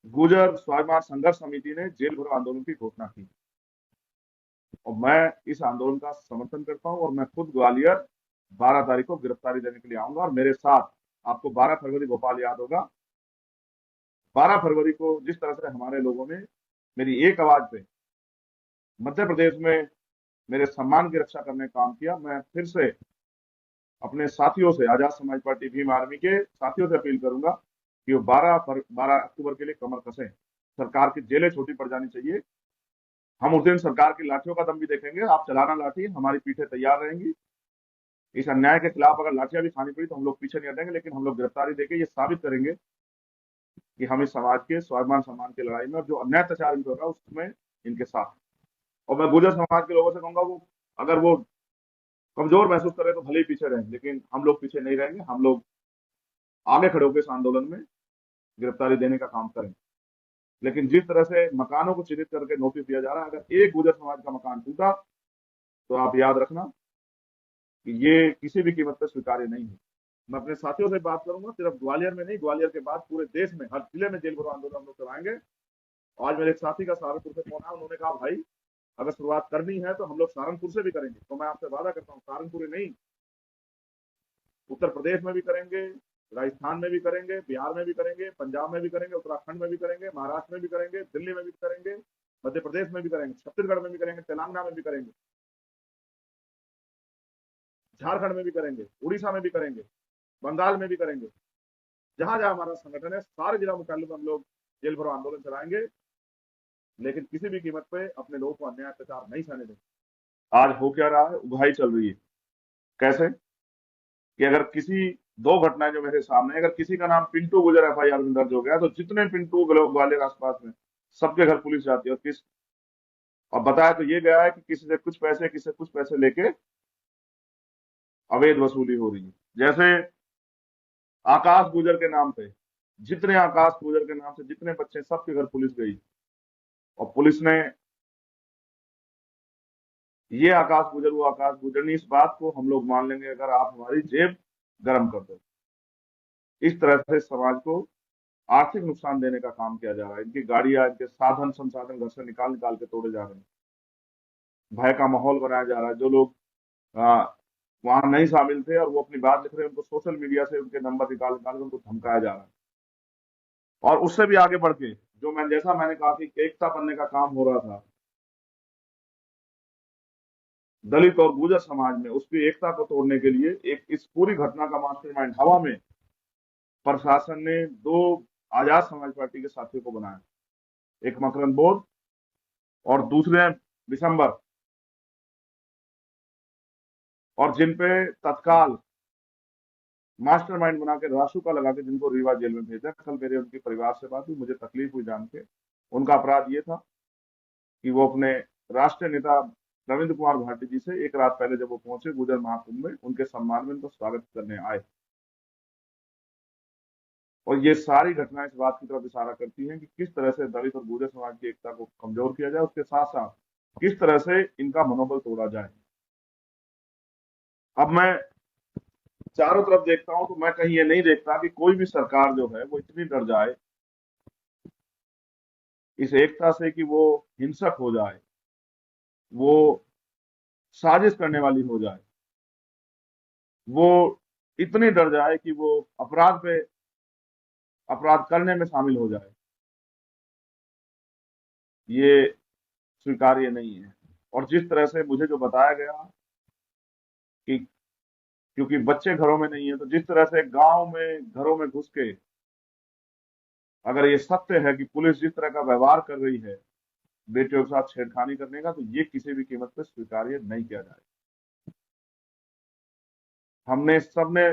गुर्जर स्वाभिमान संघर्ष समिति ने जेल भरो आंदोलन की घोषणा की और मैं इस आंदोलन का समर्थन करता हूं और मैं खुद ग्वालियर 12 तारीख को गिरफ्तारी देने के लिए आऊंगा। और मेरे साथ आपको 12 फरवरी भोपाल याद होगा, 12 फरवरी को जिस तरह से हमारे लोगों ने मेरी एक आवाज पे मध्य प्रदेश में मेरे सम्मान की रक्षा करने का काम किया, मैं फिर से अपने साथियों से, आजाद समाज पार्टी भीम आर्मी के साथियों से अपील करूंगा कि वो 12 अक्टूबर के लिए कमर कसें। सरकार की जेलें छोटी पड़ जानी चाहिए। हम उस दिन सरकार की लाठियों का दम भी देखेंगे। आप चलाना लाठी, हमारी पीठें तैयार रहेंगी। इस अन्याय के खिलाफ अगर लाठियां भी खानी पड़ी तो हम लोग पीछे नहीं हटेंगे, लेकिन हम लोग गिरफ्तारी देके ये साबित करेंगे कि हम इस समाज के स्वाभिमान सम्मान की लड़ाई में, और जो अन्याय अत्याचार इनको हो रहा है उसमें इनके साथ हैं। और मैं गुर्जर समाज के लोगों से कहूंगा, वो अगर वो कमजोर महसूस करें तो भले ही पीछे रहें, लेकिन हम लोग पीछे नहीं रहेंगे। हम लोग आगे खड़े होकर इस आंदोलन में गिरफ्तारी देने का काम करें। लेकिन जिस तरह से मकानों को चिन्हित करके नोटिस दिया जा रहा है, अगर एक गुर्जर समाज का मकान टूटा तो आप याद रखना कि ये किसी भी कीमत पर स्वीकार्य नहीं है। मैं अपने साथियों से बात करूंगा, सिर्फ ग्वालियर में नहीं, ग्वालियर के बाद पूरे देश में हर जिले में जेल भरो आंदोलन हम लोग चलाएंगे। आज मेरे एक साथी का सहारनपुर से फोन आया, उन्होंने कहा भाई अगर शुरुआत करनी है तो हम लोग सहारनपुर से भी करेंगे। तो मैं आपसे वादा करता हूँ, सहारनपुर ही नहीं, उत्तर प्रदेश में भी करेंगे, राजस्थान में भी करेंगे, बिहार में भी करेंगे, पंजाब में भी करेंगे, उत्तराखंड में भी करेंगे, महाराष्ट्र में भी करेंगे, दिल्ली में भी करेंगे, मध्य प्रदेश में भी करेंगे, छत्तीसगढ़ में भी करेंगे, तेलंगाना में भी करेंगे, झारखंड में भी करेंगे, उड़ीसा में भी करेंगे, बंगाल में भी करेंगे। जहां जहां हमारा संगठन है सारे जिला मुख्यालयों में हम लोग जेल भरो आंदोलन चलाएंगे, लेकिन किसी भी कीमत पे अपने लोगों को अन्याय अत्याचार नहीं सहने देंगे। आज हो क्या रहा है, उगाही चल रही है। कैसे कि अगर किसी, दो घटनाएं जो मेरे सामने, अगर किसी का नाम पिंटू गुजर एफआईआर में दर्ज हो गया तो जितने पिंटू ग्वालियर आसपास में सबके घर पुलिस जाती है। और बताया तो ये गया है कि किसी से कुछ पैसे, किसी से कुछ पैसे लेके अवैध वसूली हो रही है। जैसे आकाश गुजर के नाम पे, जितने आकाश गुजर के नाम से जितने बच्चे, सबके घर पुलिस गई। और पुलिस ने, ये आकाश गुजर वो आकाश गुजर नहीं, इस बात को हम लोग मान लेंगे अगर आप हमारी जेब गर्म कर दो। इस तरह से समाज को आर्थिक नुकसान देने का काम किया जा रहा है। इनकी गाड़ियां, इनके साधन संसाधन घर से निकाल निकाल के तोड़े जा रहे हैं। भय का माहौल बनाया जा रहा है। जो लोग वहां नहीं शामिल थे और वो अपनी बात लिख रहे हैं, उनको सोशल मीडिया से उनके नंबर निकाल निकाल के उनको धमकाया जा रहा है। और उससे भी आगे बढ़ के, जो मैंने कहा कि एकता बनने का काम हो रहा था दलित और गुर्जर समाज में, उसकी एकता को तोड़ने के लिए एक इस पूरी घटना का मास्टरमाइंड हवा में प्रशासन ने दो आजाद समाज पार्टी के साथियों को बनाया, एक मकरंद बोध और दूसरे दिसंबर, और जिन पे तत्काल मास्टरमाइंड बना के रासुका लगा के जिनको रीवा जेल में भेजा। कल मेरे उनके परिवार से बात हुई, मुझे तकलीफ हुई जान के। उनका अपराध ये था कि वो अपने राष्ट्रीय नेता रविंद्र कुमार भाटी जी से एक रात पहले जब वो पहुंचे गुजर महाकुंभ में, उनके सम्मान में उनको स्वागत करने आए। और ये सारी घटनाएं इस बात की तरफ इशारा करती हैं कि किस तरह से दलित और गुर्जर समाज की एकता को कमजोर किया जाए, उसके साथ साथ किस तरह से इनका मनोबल तोड़ा जाए। अब मैं चारों तरफ देखता हूं तो मैं कहीं ये नहीं देखता कि कोई भी सरकार जो है वो इतनी डर जाए इस एकता से कि वो हिंसक हो जाए, वो साजिश करने वाली हो जाए, वो इतनी डर जाए कि वो अपराध करने में शामिल हो जाए। ये स्वीकार्य नहीं है। और जिस तरह से मुझे जो बताया गया कि क्योंकि बच्चे घरों में नहीं है, तो जिस तरह से गांव में घरों में घुस के, अगर ये सत्य है कि पुलिस जिस तरह का व्यवहार कर रही है बेटियों के साथ छेड़खानी करने का, तो ये किसी भी कीमत पर स्वीकार्य नहीं किया जाए। हमने सबने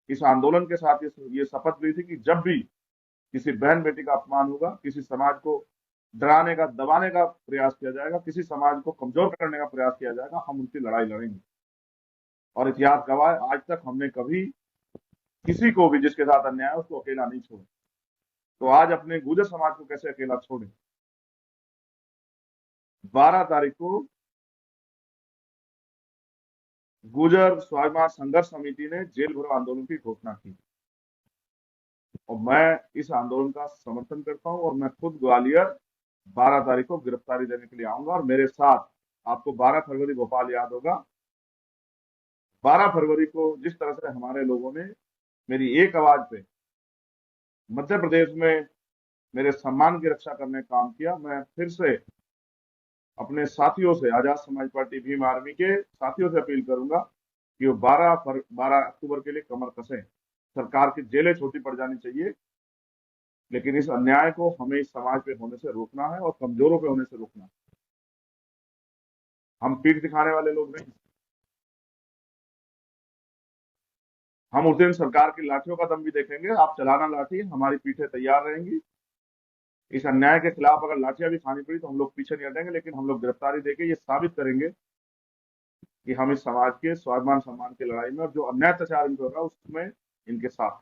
इस आंदोलन के साथ ये शपथ ली थी कि जब भी किसी बहन बेटी का अपमान होगा, किसी समाज को डराने का, दबाने का प्रयास किया जाएगा, किसी समाज को कमजोर करने का प्रयास किया जाएगा, हम उनकी लड़ाई लड़ेंगे। और इतिहास गवाह है, आज तक हमने कभी किसी को भी जिसके साथ अन्याय है उसको अकेला नहीं छोड़ा। तो आज अपने गुर्जर समाज को कैसे अकेला छोड़े। 12 तारीख को गुर्जर स्वाभिमान संघर्ष समिति ने जेल भरो आंदोलन की घोषणा की और मैं इस आंदोलन का समर्थन करता हूं और मैं खुद ग्वालियर 12 तारीख को गिरफ्तारी देने के लिए आऊंगा। और मेरे साथ, आपको 12 फरवरी भोपाल याद होगा, 12 फरवरी को जिस तरह से हमारे लोगों ने मेरी एक आवाज पे मध्य प्रदेश में मेरे सम्मान की रक्षा करने का काम किया, मैं फिर से अपने साथियों से, आजाद समाज पार्टी भीम आर्मी के साथियों से अपील करूंगा कि वो 12 अक्टूबर के लिए कमर कसें। सरकार की जेलें छोटी पड़ जानी चाहिए, लेकिन इस अन्याय को हमें इस समाज पे होने से रोकना है और कमजोरों पे होने से रोकना है। हम पीठ दिखाने वाले लोग नहीं। हम उस दिन सरकार की लाठियों का दम भी देखेंगे। आप चलाना लाठी, हमारी पीठें तैयार रहेंगी। इस अन्याय के खिलाफ अगर लाठियां भी खानी पड़ी तो हम लोग पीछे नहीं हटेंगे, लेकिन हम लोग गिरफ्तारी देके ये साबित करेंगे कि हम इस समाज के स्वाभिमान सम्मान की लड़ाई में, और जो अन्याय अत्याचार इनको हो रहा है उसमें इनके साथ।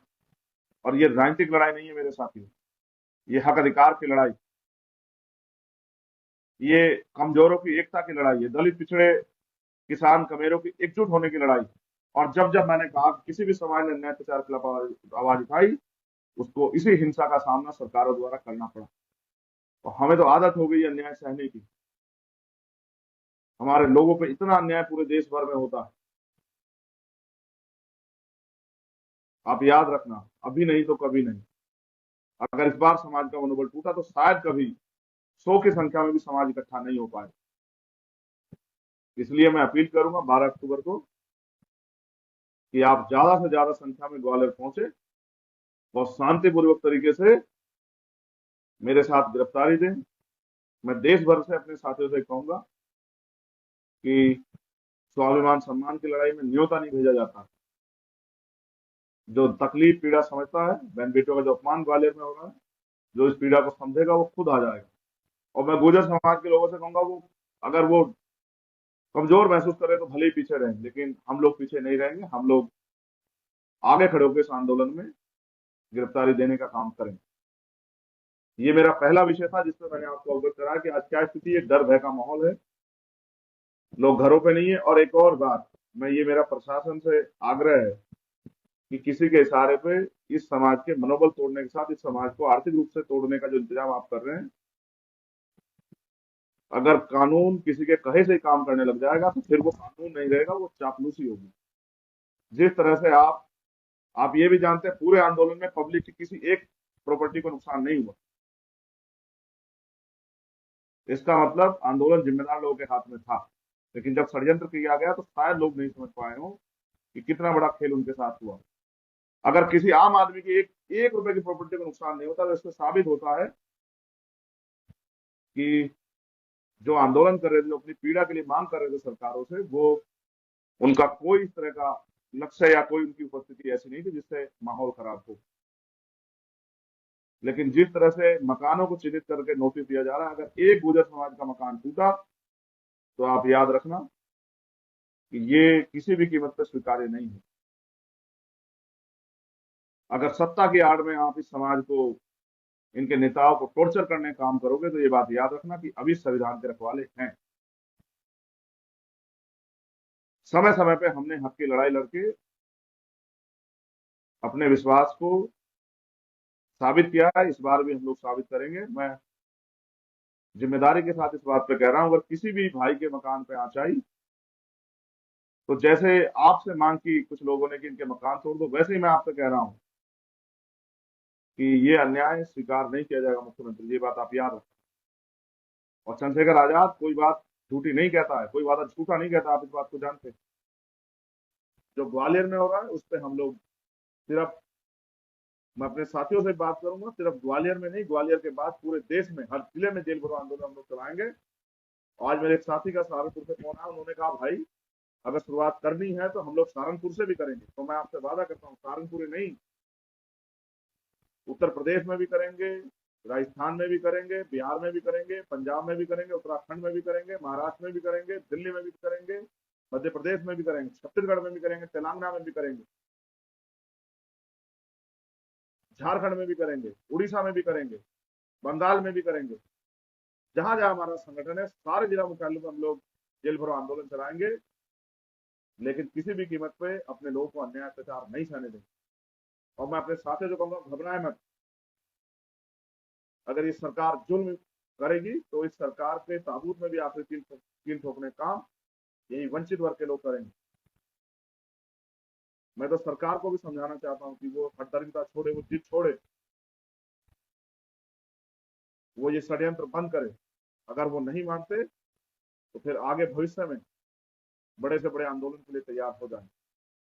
और ये राजनीतिक लड़ाई नहीं है मेरे साथियों, ये हक अधिकार की लड़ाई, ये कमजोरों की एकता की लड़ाई है, दलित पिछड़े किसान कमेरों की एकजुट होने की लड़ाई। और जब जब मैंने कहा कि किसी भी समाज ने अन्याय अत्याचार के खिलाफ आवाज उठाई, उसको इसी हिंसा का सामना सरकारों द्वारा करना पड़ा। और हमें तो आदत हो गई अन्याय सहने की। हमारे लोगों पे इतना अन्याय पूरे देश भर में होता है। आप याद रखना, अभी नहीं तो कभी नहीं। अगर इस बार समाज का मनोबल टूटा तो शायद कभी 100 की संख्या में भी समाज इकट्ठा नहीं हो पाए। इसलिए मैं अपील करूंगा 12 अक्टूबर को कि आप ज्यादा से ज्यादा संख्या में ग्वालियर पहुंचे और शांतिपूर्वक तरीके से मेरे साथ गिरफ्तारी दें। मैं देश भर से अपने साथियों से कहूंगा कि स्वाभिमान सम्मान की लड़ाई में न्योता नहीं भेजा जाता। जो तकलीफ पीड़ा समझता है, बहन बेटियों का जो अपमान ग्वालियर में हो रहा है, जो इस पीड़ा को समझेगा वो खुद आ जाएगा। और मैं गुर्जर समाज के लोगों से कहूंगा, वो अगर वो कमजोर महसूस करे तो भले ही पीछे रहें, लेकिन हम लोग पीछे नहीं रहेंगे। हम लोग आगे खड़े होकर इस आंदोलन में गिरफ्तारी देने का काम करें। ये मेरा पहला विषय था जिसमें मैंने आपको अवगत कराया कि आज क्या स्थिति है। डर भय का माहौल है, लोग घरों पे नहीं है। और एक और बात, मैं ये मेरा प्रशासन से आग्रह है कि किसी के इशारे पे इस समाज के मनोबल तोड़ने के साथ इस समाज को आर्थिक रूप से तोड़ने का जो इंतजाम आप कर रहे हैं, अगर कानून किसी के कहे से ही काम करने लग जाएगा तो फिर वो कानून नहीं रहेगा, वो चापलूसी होगी। जिस तरह से आप ये भी जानते हैं पूरे आंदोलन में पब्लिक की किसी एक प्रॉपर्टी को नुकसान नहीं हुआ। इसका मतलब आंदोलन जिम्मेदार लोगों के हाथ में था। लेकिन जब षड्यंत्र किया गया तो शायद लोग नहीं समझ पाए हो कि कितना बड़ा खेल उनके साथ हुआ। अगर किसी आम आदमी की एक एक रुपए की प्रॉपर्टी को नुकसान नहीं होता तो इससे साबित होता है कि जो आंदोलन कर रहे थे, जो अपनी पीड़ा के लिए मांग कर रहे थे सरकारों से, वो उनका कोई इस तरह का लक्ष्य या कोई उनकी उपस्थिति ऐसी नहीं थी जिससे माहौल खराब हो। लेकिन जिस तरह से मकानों को चिन्हित करके नोटिस दिया जा रहा है, अगर एक गुर्जर समाज का मकान टूटा तो आप याद रखना कि ये किसी भी कीमत पर स्वीकार्य नहीं है। अगर सत्ता की आड़ में आप इस समाज को, इनके नेताओं को टॉर्चर करने का काम करोगे तो ये बात याद रखना कि अभी संविधान के रखवाले हैं। समय समय पे हमने हक की लड़ाई लड़के अपने विश्वास को साबित किया है। इस बार भी हम लोग साबित करेंगे। मैं जिम्मेदारी के साथ इस बात पे कह रहा हूं, अगर किसी भी भाई के मकान पे आंच आई तो जैसे आपसे मांग की कुछ लोगों ने कि इनके मकान तोड़ दो, वैसे ही मैं आपसे कह रहा हूं कि ये अन्याय स्वीकार नहीं किया जाएगा। मुख्यमंत्री, ये बात आप याद रखें। और चंद्रशेखर आजाद कोई बात झूठी नहीं कहता है, कोई वादा झूठा नहीं कहता, आप इस बात को जानते हैं। जो ग्वालियर में हो रहा है उस पर हम लोग सिर्फ, मैं अपने साथियों से बात करूंगा, सिर्फ ग्वालियर में नहीं, ग्वालियर के बाद पूरे देश में हर जिले में जेल भरो आंदोलन हम लोग चलाएंगे। आज मेरे एक साथी का सहारनपुर से फोन आया, उन्होंने कहा भाई अगर शुरुआत करनी है तो हम लोग सहारनपुर से भी करेंगे। तो मैं आपसे वादा करता हूँ, सहारनपुर ही नहीं, उत्तर प्रदेश में भी करेंगे, राजस्थान में भी करेंगे, बिहार में भी करेंगे, पंजाब में भी करेंगे, उत्तराखंड में भी करेंगे, महाराष्ट्र में भी करेंगे, दिल्ली में भी करेंगे, मध्य प्रदेश में भी करेंगे, छत्तीसगढ़ में भी करेंगे, तेलंगाना में भी करेंगे, झारखंड में भी करेंगे, उड़ीसा में भी करेंगे, बंगाल में भी करेंगे। जहां जहां हमारा संगठन है सारे जिला मुख्यालयों में हम लोग जेल भरो आंदोलन चलाएंगे, लेकिन किसी भी कीमत पे अपने लोगों को अन्याय अत्याचार नहीं सहने देंगे। और मैं अपने साथियों को कहूंगा, घबराए मत। अगर ये सरकार जुल्म करेगी तो इस सरकार के ताबूत में भी आखिर कील ठोकने का काम यही वंचित वर्ग के लोग करेंगे। मैं तो सरकार को भी समझाना चाहता हूं कि वो हठधर्मिता छोड़े, वो जिद छोड़े, वो ये षड्यंत्र बंद करे। अगर वो नहीं मानते तो फिर आगे भविष्य में बड़े से बड़े आंदोलन के लिए तैयार हो जाए।